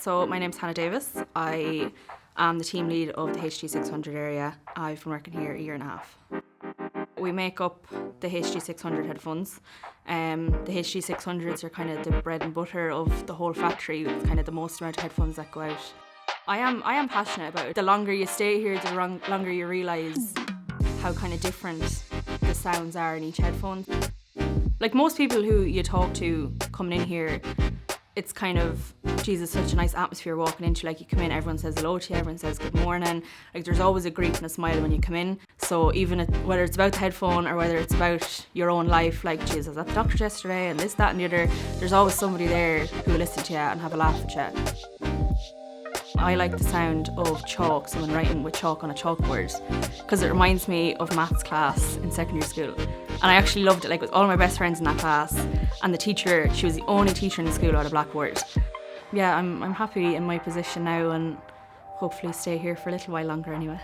So my name's Hannah Davis. I am the team lead of the HG600 area. I've been working here a year and a half. We make up the HG600 headphones. The HG600s are kind of the bread and butter of the whole factory, with kind of the most amount of headphones that go out. I am passionate about it. The longer you stay here, the longer you realise how kind of different the sounds are in each headphone. Like most people who you talk to coming in here, it's kind of, geez, it's such a nice atmosphere walking into. Like you come in, everyone says hello to you, everyone says good morning. Like there's always a greet and a smile when you come in. So even whether it's about the headphone or whether it's about your own life, like, geez, I was at the doctor's yesterday and this, that and the other, there's always somebody there who will listen to you and have a laugh at you. I like the sound of chalk, someone writing with chalk on a chalkboard, because it reminds me of maths class in secondary school. And I actually loved it, like with all my best friends in that class, and the teacher, she was the only teacher in the school who had a blackboard. Yeah, I'm happy in my position now and hopefully stay here for a little while longer anyway.